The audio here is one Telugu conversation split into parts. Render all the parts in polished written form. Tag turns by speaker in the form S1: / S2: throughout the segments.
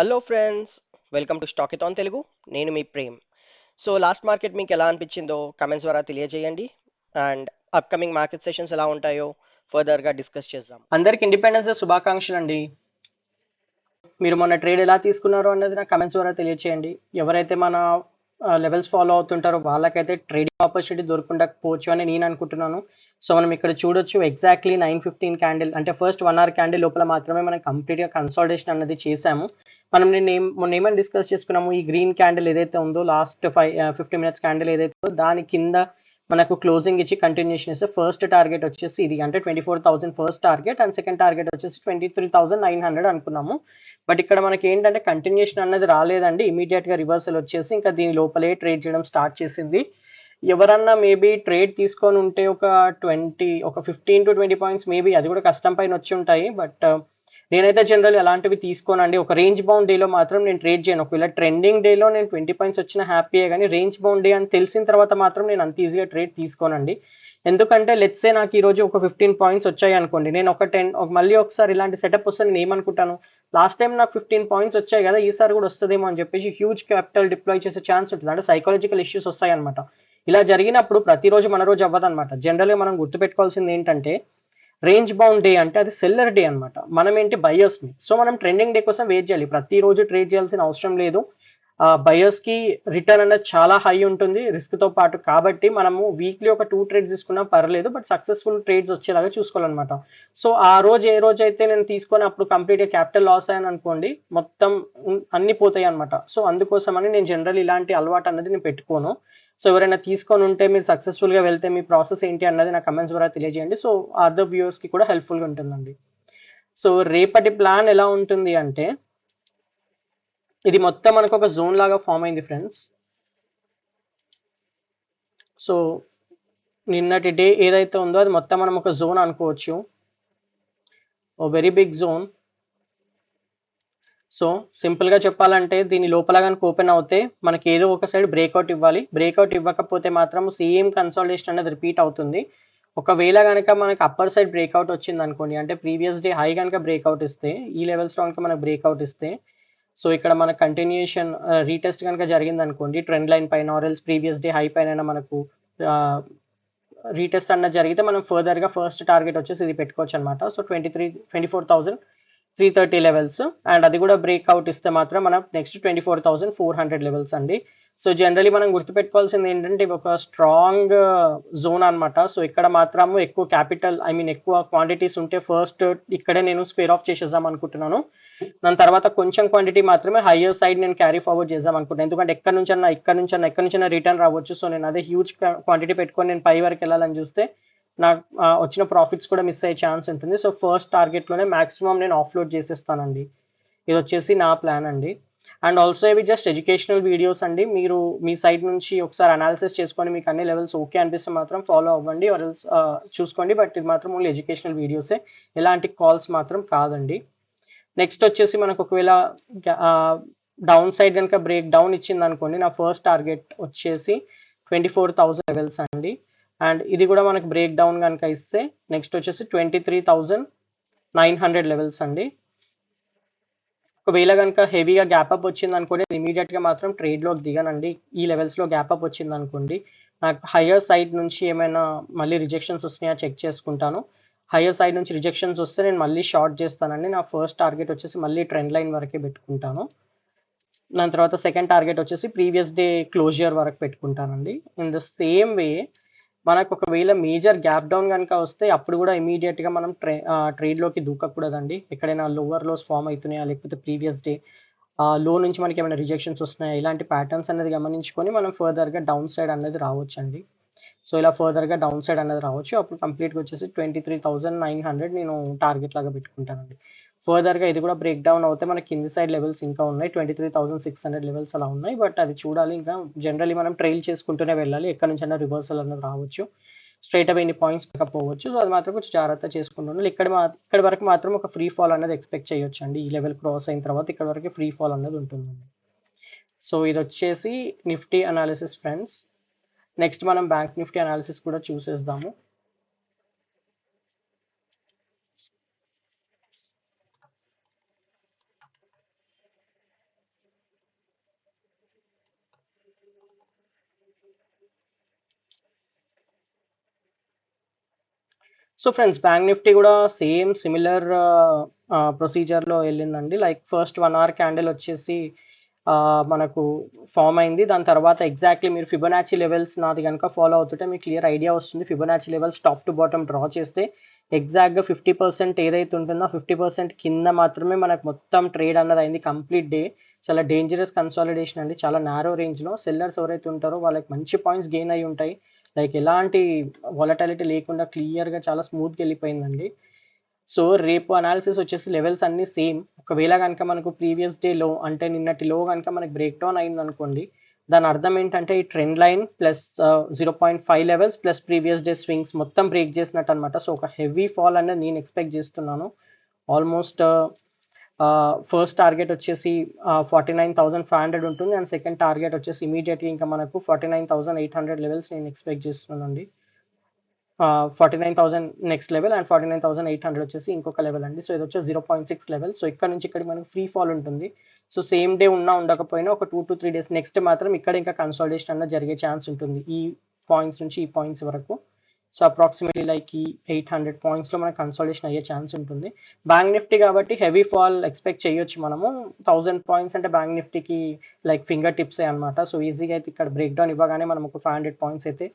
S1: Hello friends, welcome to Stockathon Telugu. నేను మీ ప్రేమ్. సో లాస్ట్ మార్కెట్ మీకు ఎలా అనిపించిందో కమెంట్స్ ద్వారా తెలియజేయండి. అండ్ అప్కమింగ్ మార్కెట్ సెషన్స్ ఎలా ఉంటాయో ఫర్దర్గా డిస్కస్ చేద్దాం. అందరికి ఇండిపెండెన్స్ డే శుభాకాంక్షలు అండి. మీరు మొన్న ట్రేడ్ ఎలా తీసుకున్నారో అన్నది నాకు కమెంట్స్ ద్వారా తెలియజేయండి. ఎవరైతే మన లెవెల్స్ ఫాలో అవుతుంటారో వాళ్ళకైతే ట్రేడింగ్ ఆపర్చునిటీ దొరకకపోవచ్చు అని నేను అనుకుంటున్నాను. సో మనం ఇక్కడ చూడొచ్చు ఎగ్జాక్ట్లీ 9:15 క్యాండిల్ అంటే ఫస్ట్ 1 hour క్యాండిల్ లోపల మాత్రమే మనం కంప్లీట్గా కన్సాలిడేషన్ అన్నది చేసాము. మనం మొన్న ఏమని డిస్కస్ చేసుకున్నాము, ఈ గ్రీన్ క్యాండిల్ ఏదైతే ఉందో లాస్ట్ 50 minutes క్యాండిల్ ఏదైతే ఉందో దాని కింద మనకు క్లోజింగ్ ఇచ్చి కంటిన్యూషన్ ఇస్తే ఫస్ట్ టార్గెట్ వచ్చేసి ఇది అంటే 24,000 first target and second target వచ్చేసి 23,900 అనుకున్నాము. బట్ ఇక్కడ మనకి ఏంటంటే కంటిన్యూషన్ అన్నది రాలేదండి. ఇమీడియట్ గా రివర్సల్ వచ్చేసి ఇంకా దీని లోపలే ట్రేడ్ చేయడం స్టార్ట్ చేసింది. ఎవరన్నా మేబీ ట్రేడ్ తీసుకొని ఉంటే ఒక 15 to 20 పాయింట్స్ మేబీ అది కూడా కష్టం పైన వచ్చి ఉంటాయి. బట్ నేనైతే జనరల్ అలాంటివి తీసుకోనండి. ఒక రేంజ్ బౌండ్ డేలో మాత్రం నేను ట్రేడ్ చేయను. ఒకవేళ ట్రెండింగ్ డేలో నేను 20 పాయింట్స్ వచ్చిన హ్యాపీయే, కానీ రేంజ్ బౌండ్ డే అని తెలిసిన తర్వాత మాత్రం నేను అంత ఈజీగా ట్రేడ్ తీసుకోనండి. ఎందుకంటే లెట్సే నాకు ఈ రోజు ఒక 15 పాయింట్స్ వచ్చాయి అనుకోండి, నేను ఒక మళ్ళీ ఒకసారి ఇలాంటి సెటప్ వస్తే నేను ఏమనుకుంటాను, లాస్ట్ టైం నాకు 15 పాయింట్స్ వచ్చాయి కదా, ఈసారి కూడా వస్తుందేమో అని చెప్పేసి హ్యూజ్ క్యాపిటల్ డిప్లాయ్ చేసే ఛాన్స్ ఉంటుంది. అంటే సైకాలజికల్ ఇష్యూస్ వస్తాయి అనమాట. ఇలా జరిగినప్పుడు ప్రతిరోజు మన రోజు అవ్వదన్నమాట. జనరల్గా మనం గుర్తుపెట్టుకోవాల్సింది ఏంటంటే, రేంజ్ బౌండ్ డే అంటే అది సెల్లర్ డే అనమాట. మనం ఏంటి బయర్స్ని. సో మనం ట్రెండింగ్ డే కోసం వెయిట్ చేయాలి. ప్రతిరోజు ట్రేడ్ చేయాల్సిన అవసరం లేదు. బయర్స్ కి రిటర్న్ అనేది చాలా హై ఉంటుంది రిస్క్ తో పాటు. కాబట్టి మనము వీక్లీ ఒక 2 ట్రేడ్స్ తీసుకున్నా పర్లేదు, బట్ సక్సెస్ఫుల్ ట్రేడ్స్ వచ్చేలాగా చూసుకోవాలన్నమాట. సో ఆ రోజు ఏ రోజు అయితే నేను తీసుకొని అప్పుడు కంప్లీట్ గా క్యాపిటల్ లాస్ అయ్యాను అనుకోండి, మొత్తం అన్ని పోతాయి అనమాట. సో అందుకోసమని నేను జనరల్ ఇలాంటి అలవాటు అన్నది నేను పెట్టుకోను. సో ఎవరైనా తీసుకొని ఉంటే మీరు సక్సెస్ఫుల్ గా వెళ్తే మీ ప్రాసెస్ ఏంటి అన్నది నా కమెంట్స్ ద్వారా తెలియజేయండి. సో అదర్ వ్యూవర్స్ కి కూడా హెల్ప్ఫుల్ గా ఉంటుందండి. సో రేపటి ప్లాన్ ఎలా ఉంటుంది అంటే, ఇది మొత్తం మనకు ఒక జోన్ లాగా ఫామ్ అయింది ఫ్రెండ్స్. సో నిన్నటి డే ఏదైతే ఉందో అది మొత్తం మనం ఒక జోన్ అనుకోవచ్చు, oh very big zone. So simple గా చెప్పాలంటే దీని లోపల కనుక ఓపెన్ అవుతే మనకి ఏదో ఒక సైడ్ బ్రేక్అవుట్ ఇవ్వాలి. బ్రేక్అవుట్ ఇవ్వకపోతే మాత్రం సేమ్ కన్సాలిడేషన్ అనేది రిపీట్ అవుతుంది. ఒకవేళ కనుక మనకి అప్పర్ సైడ్ బ్రేక్అవుట్ వచ్చింది అనుకోండి, అంటే ప్రీవియస్ డే హై కనుక బ్రేక్అవుట్ ఇస్తే, ఈ లెవెల్స్ లో కనుక మనకు బ్రేక్అవుట్ ఇస్తే, సో ఇక్కడ మన కంటిన్యూషన్ రీటెస్ట్ కనుక జరిగింది అనుకోండి ట్రెండ్ లైన్ పైన, ఆర్ఎల్స్ ప్రీవియస్ డే హై పైన మనకు రీటెస్ట్ అన్నది జరిగితే మనం ఫర్దర్ గా ఫస్ట్ టార్గెట్ వచ్చేసి ఇది పెట్టుకోవచ్చు అనమాట. సో 24,330 లెవెల్స్, అండ్ అది కూడా బ్రేక్అవుట్ ఇస్తే మాత్రం మనం నెక్స్ట్ 24,400 లెవెల్స్ అండి. సో జనరలీ మనం గుర్తుపెట్టుకోవాల్సింది ఏంటంటే ఇవి ఒక స్ట్రాంగ్ జోన్ అనమాట. సో ఇక్కడ మాత్రము ఎక్కువ క్యాపిటల్ ఎక్కువ క్వాంటిటీస్ ఉంటే ఫస్ట్ ఇక్కడే నేను స్క్వేర్ ఆఫ్ చేసేద్దాం అనుకుంటున్నాను. దాని తర్వాత కొంచెం క్వాంటిటీ మాత్రమే హయ్యర్ సైడ్ నేను క్యారీ ఫార్వర్డ్ చేద్దాం అనుకుంటున్నాను. ఎందుకంటే ఎక్కడి నుంచన్నా రిటర్న్ రావచ్చు. సో నేను అదే హ్యూజ్ క్వాంటిటీ పెట్టుకొని నేను పై వరకు వెళ్ళాలని చూస్తే నాకు వచ్చిన ప్రాఫిట్స్ కూడా మిస్ అయ్యే ఛాన్స్ ఉంటుంది. సో ఫస్ట్ టార్గెట్లోనే మాక్సిమం నేను ఆఫ్లోడ్ చేసేస్తానండి. ఇది వచ్చేసి నా ప్లాన్ అండి. అండ్ ఆల్సో ఇవి జస్ట్ ఎడ్యుకేషనల్ వీడియోస్ అండి. మీరు మీ సైడ్ నుంచి ఒకసారి అనాలిసిస్ చేసుకొని మీకు అన్ని లెవెల్స్ ఓకే అనిపిస్తే మాత్రం ఫాలో అవ్వండి, ఆర్ ఎల్స్ చూసుకోండి. బట్ ఇది మాత్రం ఓన్లీ ఎడ్యుకేషనల్ వీడియోసే, ఎలాంటి కాల్స్ మాత్రం కాదండి. నెక్స్ట్ వచ్చేసి మనకు ఒకవేళ డౌన్ సైడ్ కనుక బ్రేక్ డౌన్ ఇచ్చింది అనుకోండి, నా ఫస్ట్ టార్గెట్ వచ్చేసి 24,000 లెవెల్స్ అండి. అండ్ ఇది కూడా మనకు బ్రేక్ డౌన్ కనుక ఇస్తే నెక్స్ట్ వచ్చేసి 23,900 లెవెల్స్ అండి. ఒకవేళ కనుక హెవీగా గ్యాప్అప్ వచ్చింది అనుకోండి, ఇమీడియట్ గా మాత్రం ట్రేడ్ లోకి దిగనండి. ఈ లెవెల్స్ లో గ్యాప్అప్ వచ్చింది అనుకోండి, నాకు హయ్యర్ సైడ్ నుంచి ఏమైనా మళ్ళీ రిజెక్షన్స్ వస్తున్నాయా చెక్ చేసుకుంటాను. హయ్యర్ సైడ్ నుంచి రిజెక్షన్స్ వస్తే నేను మళ్ళీ షార్ట్ చేస్తానండి. నా ఫస్ట్ టార్గెట్ వచ్చేసి మళ్ళీ ట్రెండ్ లైన్ వరకే పెట్టుకుంటాను. దాని తర్వాత సెకండ్ టార్గెట్ వచ్చేసి ప్రీవియస్ డే క్లోజర్ వరకు పెట్టుకుంటానండి. ఇన్ ద సేమ్ వే మనకు ఒకవేళ మేజర్ గ్యాప్ డౌన్ కనుక వస్తే అప్పుడు కూడా ఇమీడియట్ గా మనం ట్రేడ్లోకి దూకకూడదండి. ఎక్కడైనా లోవర్ లోస్ ఫామ్ అవుతున్నాయా, లేకపోతే ప్రీవియస్ డే లో నుంచి మనకి ఏమైనా రిజెక్షన్స్ వస్తున్నాయా, ఇలాంటి ప్యాటర్న్స్ అనేది గమనించుకొని మనం ఫర్దర్గా డౌన్ సైడ్ అనేది రావచ్చండి. సో ఇలా ఫర్దర్గా డౌన్ సైడ్ అనేది రావచ్చు. అప్పుడు కంప్లీట్గా వచ్చేసి 23,900 నేను టార్గెట్ లాగా పెట్టుకుంటానండి. ఫర్దర్గా ఇది కూడా బ్రేక్ డౌన్ అవుతే మనకి కింది సైడ్ లెవెల్స్ ఇంకా ఉన్నాయి, 23,600 లెవెల్స్ అలా ఉన్నాయి. బట్ అది చూడాలి. ఇంకా జనరల్లీ మనం ట్రైల్ చేసుకుంటూనే వెళ్ళాలి. ఎక్కడి నుంచి అయినా రివర్సల్ అనేది రావచ్చు, స్ట్రైట్ అవే ఇన్ని పాయింట్స్ పోవచ్చు. సో అది మాత్రం కొంచెం జాగ్రత్త చేసుకుంటున్నాను. ఇక్కడ వరకు మాత్రం ఒక ఫ్రీ ఫాల్ అనేది ఎక్స్పెక్ట్ చేయొచ్చు అండి. ఈ లెవెల్ క్రాస్ అయిన తర్వాత ఇక్కడ వరకు ఫ్రీ ఫాల్ అనేది ఉంటుందండి. సో ఇది వచ్చేసి నిఫ్టీ అనాలిసిస్ ఫ్రెండ్స్. నెక్స్ట్ మనం బ్యాంక్ నిఫ్టీ అనాలిసిస్ కూడా చూసేద్దాము. సో ఫ్రెండ్స్, బ్యాంక్ నిఫ్టీ కూడా సేమ్ సిమిలర్ ప్రొసీజర్లో వెళ్ళిందండి. లైక్ ఫస్ట్ 1 hour క్యాండిల్ వచ్చేసి మనకు ఫామ్ అయింది. దాని తర్వాత ఎగ్జాక్ట్లీ మీరు ఫిబొనాచి లెవెల్స్ నాది కనుక ఫాలో అవుతుంటే మీకు క్లియర్ ఐడియా వస్తుంది. Fibonacci levels top to bottom draw చేస్తే ఎగ్జాక్ట్గా 50% ఏదైతే ఉంటుందో 50% కింద మాత్రమే మనకు మొత్తం ట్రేడ్ అన్నది అయింది కంప్లీట్ డే. చాలా డేంజరస్ కన్సాలిడేషన్ అండి. చాలా నారో రేంజ్లో సెల్లర్స్ ఎవరైతే ఉంటారో వాళ్ళకి మంచి పాయింట్స్ గెయిన్ అయి ఉంటాయి. లైక్ ఎలాంటి వాలటాలిటీ లేకుండా క్లియర్గా చాలా స్మూత్గా వెళ్ళిపోయిందండి. సో రేపు అనాలిసిస్ వచ్చేసి లెవెల్స్ అన్నీ సేమ్. ఒకవేళ కనుక మనకు ప్రీవియస్ డే లో అంటే నిన్నటి లో కనుక మనకి బ్రేక్ డౌన్ అయింది అనుకోండి, దాని అర్థం ఏంటంటే ఈ trend line plus 0.5 levels plus previous day swings మొత్తం బ్రేక్ చేసినట్టు అనమాట. సో ఒక హెవీ ఫాల్ అనేది నేను ఎక్స్పెక్ట్ చేస్తున్నాను. ఆల్మోస్ట్ ఫస్ట్ టార్గెట్ వచ్చేసి 49,500 ఉంటుంది అండ్ సెకండ్ టార్గెట్ వచ్చేసి ఇమీడియట్గా ఇంకా మనకు 49,800 లెవెల్స్ నేను ఎక్స్పెక్ట్ చేస్తున్నానండి. 49,000 నెక్స్ట్ లెవెల్ అండ్ 49,800 వచ్చేసి ఇంకొక లెవెల్ అండి. సో ఇది వచ్చేసి 0.6 లెవెల్. సో ఇక్కడ నుంచి ఇక్కడికి మనకు ఫ్రీ ఫాల్ ఉంటుంది. సో సేమ్ డే ఉన్నా ఉండకపోయినా ఒక 2 to 3 days నెక్స్ట్ మాత్రం ఇక్కడ ఇంకా కన్సాలిడేషన్ అన్న జరిగే ఛాన్స్ ఉంటుంది ఈ పాయింట్స్ నుంచి ఈ పాయింట్స్ వరకు. సో అప్రాక్సిమేట్లీ లైక్ ఈ 800 పాయింట్స్లో మనకు కన్సాలిడేషన్ అయ్యే ఛాన్స్ ఉంటుంది. బ్యాంక్ నిఫ్టీ కాబట్టి హెవీ ఫాల్ ఎక్స్పెక్ట్ చేయొచ్చు మనము. 1000 పాయింట్స్ అంటే బ్యాంక్ నిఫ్టీకి లైక్ ఫింగర్ టిప్సే అనమాట. సో ఈజీగా అయితే ఇక్కడ బ్రేక్ డౌన్ ఇవ్వగానే మనం ఒక 500 పాయింట్స్ అయితే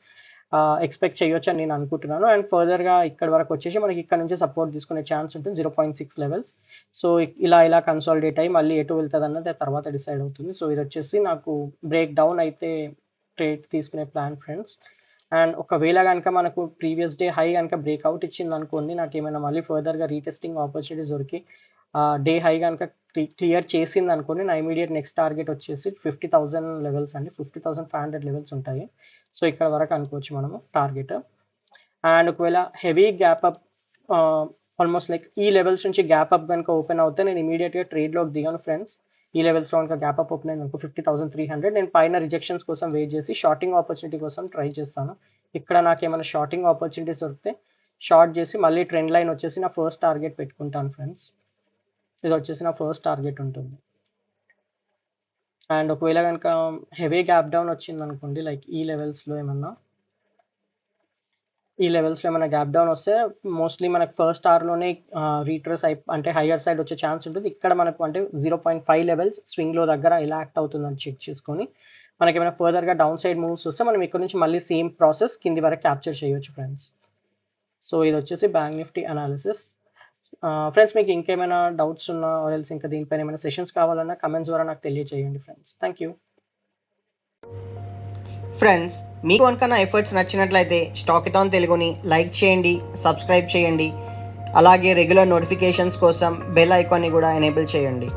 S1: ఎక్స్పెక్ట్ చేయొచ్చు అని నేను అనుకుంటున్నాను. అండ్ ఫర్దర్గా ఇక్కడ వరకు వచ్చేసి మనకి ఇక్కడ నుంచి సపోర్ట్ తీసుకునే ఛాన్స్ ఉంటుంది 0.6 లెవెల్స్. సో ఇలా కన్సాలిడేట్ అయ్యి మళ్ళీ ఎటు వెళ్తుంది అన్నది తర్వాత డిసైడ్ అవుతుంది. సో ఇది వచ్చేసి నాకు బ్రేక్ డౌన్ అయితే ట్రేడ్ తీసుకునే ప్లాన్ ఫ్రెండ్స్. అండ్ ఒకవేళ కనుక మనకు ప్రీవియస్ డే హై కనుక బ్రేక్అవుట్ ఇచ్చింది అనుకోండి, నాకు ఏమైనా మళ్ళీ ఫర్దర్గా రీటెస్టింగ్ ఆపర్చునిటీస్ దొరికి డే హై కనుక క్లియర్ చేసింది అనుకోండి, నా ఇమీడియట్ నెక్స్ట్ టార్గెట్ వచ్చేసి 50,000 లెవెల్స్ అండి. 50,500 లెవెల్స్ ఉంటాయి. సో ఇక్కడ వరకు అనుకోవచ్చు మనము టార్గెట్. అండ్ ఒకవేళ heavy gap up almost like ఈ లెవెల్స్ నుంచి గ్యాప్ అప్ కనుక ఓపెన్ అవుతే నేను ఇమీడియట్గా ట్రేడ్లోకి దిగాను ఫ్రెండ్స్. ఈ లెవెల్స్లో కనుక గ్యాప్ అప్ ఓపెన్ అయింది అనుకో 50,300, నేను పైన రిజెక్షన్స్ కోసం వెయిట్ చేసి షార్టింగ్ ఆపర్చునిటీ కోసం ట్రై చేస్తాను. ఇక్కడ నాకు ఏమైనా షార్టింగ్ ఆపర్చునిటీస్ దొరికితే షార్ట్ చేసి మళ్ళీ ట్రెండ్ లైన్ వచ్చేసి నా ఫస్ట్ టార్గెట్ పెట్టుకుంటాను ఫ్రెండ్స్. ఇది వచ్చేసి నా ఫస్ట్ టార్గెట్ ఉంటుంది. అండ్ ఒకవేళ కనుక హెవీ గ్యాప్ డౌన్ వచ్చింది అనుకోండి, లైక్ ఈ లెవెల్స్లో ఏమన్నా గ్యాప్ డౌన్ వస్తే మోస్ట్లీ మనకు ఫస్ట్ అవర్లోనే రీట్రేస్ అంటే హయ్యర్ సైడ్ వచ్చే ఛాన్స్ ఉంటుంది. ఇక్కడ మనకు అంటే 0.5 లెవెల్స్ స్వింగ్లో దగ్గర ఎలా యాక్ట్ అవుతుందని చెక్ చేసుకొని మనకి ఏమైనా ఫర్దర్గా డౌన్ సైడ్ మూవ్స్ వస్తే మనం ఇక్కడ నుంచి మళ్ళీ సేమ్ ప్రాసెస్ కింది వరకు క్యాప్చర్ చేయొచ్చు ఫ్రెండ్స్. సో ఇది వచ్చేసి బ్యాంక్ నిఫ్టీ అనాలిసిస్. ఫ్రెండ్స్, మీకు ఇంకేమైనా డౌట్స్ ఉన్నా ఆర్ఎల్స్ ఇంకా దీనిపైన ఏమైనా సెషన్స్ కావాలన్నా కమెంట్స్ ద్వారా నాకు తెలియజేయండి ఫ్రెండ్స్. Thank you
S2: friends. మీకు కనుక నా ఎఫర్ట్స్ నచ్చినట్లయితే స్టాకిథాన్ తెలుగుని లైక్ చేయండి, సబ్స్క్రైబ్ చేయండి, అలాగే రెగ్యులర్ నోటిఫికేషన్స్ కోసం బెల్ ఐకాన్ని కూడా ఎనేబుల్ చేయండి.